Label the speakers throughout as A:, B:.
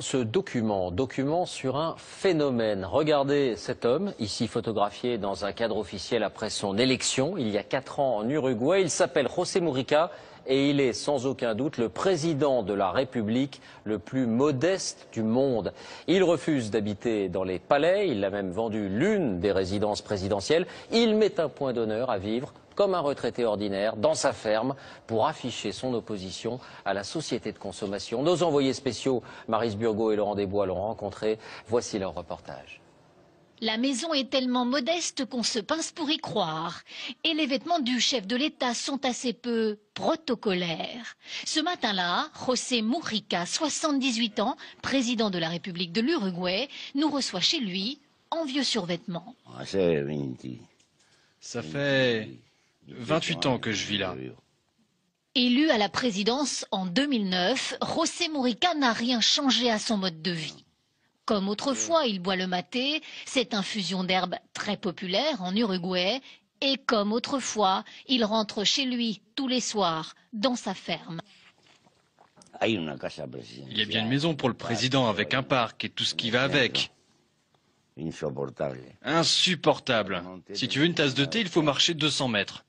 A: Ce document sur un phénomène. Regardez cet homme, ici photographié dans un cadre officiel après son élection, il y a 4 ans en Uruguay. Il s'appelle José Mujica et il est sans aucun doute le président de la République le plus modeste du monde. Il refuse d'habiter dans les palais, il a même vendu l'une des résidences présidentielles. Il met un point d'honneur à vivre comme un retraité ordinaire, dans sa ferme, pour afficher son opposition à la société de consommation. Nos envoyés spéciaux, Maryse Burgot et Laurent Desbois, l'ont rencontré. Voici leur reportage.
B: La maison est tellement modeste qu'on se pince pour y croire. Et les vêtements du chef de l'État sont assez peu protocolaires. Ce matin-là, José Mujica, 78 ans, président de la République de l'Uruguay, nous reçoit chez lui en vieux survêtement.
C: Ça fait 28 ans que je vis là.
B: Élu à la présidence en 2009, José Mujica n'a rien changé à son mode de vie. Comme autrefois, il boit le maté, cette infusion d'herbe très populaire en Uruguay. Et comme autrefois, il rentre chez lui tous les soirs, dans sa ferme.
C: Il y a bien une maison pour le président avec un parc et tout ce qui va avec. Insupportable. Si tu veux une tasse de thé, il faut marcher 200 mètres.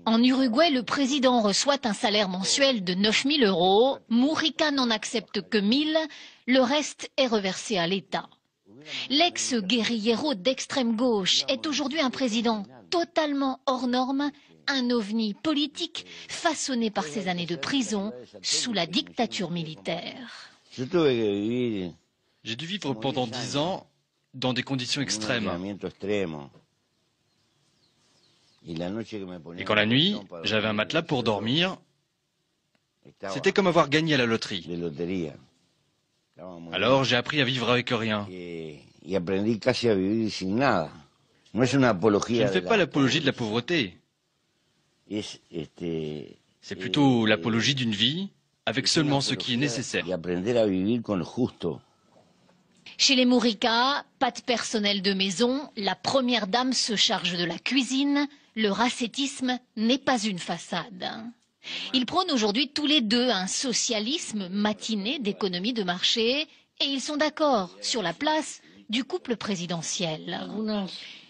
B: En Uruguay, le président reçoit un salaire mensuel de 9 000 €. Mujica n'en accepte que 1 000. Le reste est reversé à l'État. L'ex-guérillero d'extrême gauche est aujourd'hui un président totalement hors norme, un ovni politique façonné par ses années de prison sous la dictature militaire.
C: J'ai dû vivre pendant 10 ans dans des conditions extrêmes. Et quand la nuit, j'avais un matelas pour dormir, c'était comme avoir gagné à la loterie. Alors j'ai appris à vivre avec rien. Je ne fais pas l'apologie de la pauvreté. C'est plutôt l'apologie d'une vie avec seulement ce qui est nécessaire.
B: Chez les Mujica, pas de personnel de maison, la première dame se charge de la cuisine, le racetisme n'est pas une façade. Ils prônent aujourd'hui tous les deux un socialisme matiné d'économie de marché et ils sont d'accord sur la place du couple présidentiel.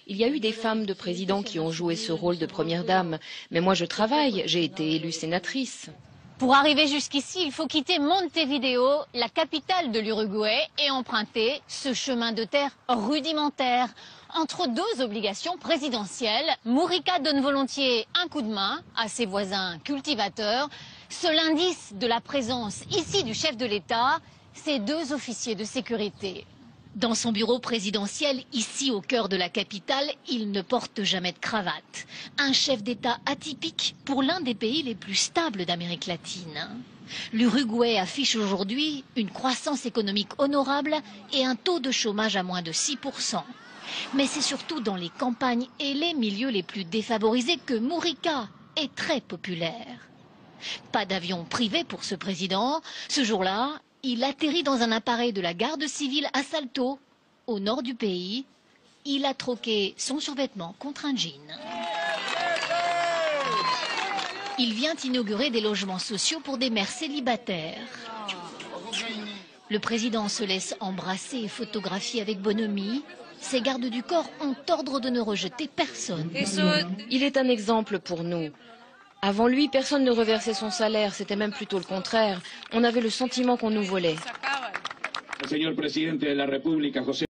D: Il y a eu des femmes de présidents qui ont joué ce rôle de première dame, mais moi je travaille, j'ai été élue sénatrice.
B: Pour arriver jusqu'ici, il faut quitter Montevideo, la capitale de l'Uruguay, et emprunter ce chemin de terre rudimentaire. Entre deux obligations présidentielles, Mujica donne volontiers un coup de main à ses voisins cultivateurs. Seul indice de la présence ici du chef de l'État, ces 2 officiers de sécurité. Dans son bureau présidentiel, ici au cœur de la capitale, il ne porte jamais de cravate. Un chef d'État atypique pour l'un des pays les plus stables d'Amérique latine. L'Uruguay affiche aujourd'hui une croissance économique honorable et un taux de chômage à moins de 6%. Mais c'est surtout dans les campagnes et les milieux les plus défavorisés que Mujica est très populaire. Pas d'avion privé pour ce président. Ce jour-là, il atterrit dans un appareil de la garde civile à Salto, au nord du pays. Il a troqué son survêtement contre un jean. Il vient inaugurer des logements sociaux pour des mères célibataires. Le président se laisse embrasser et photographier avec bonhomie. Ses gardes du corps ont ordre de ne rejeter personne.
D: Il est un exemple pour nous. Avant lui, personne ne reversait son salaire, c'était même plutôt le contraire. On avait le sentiment qu'on nous volait.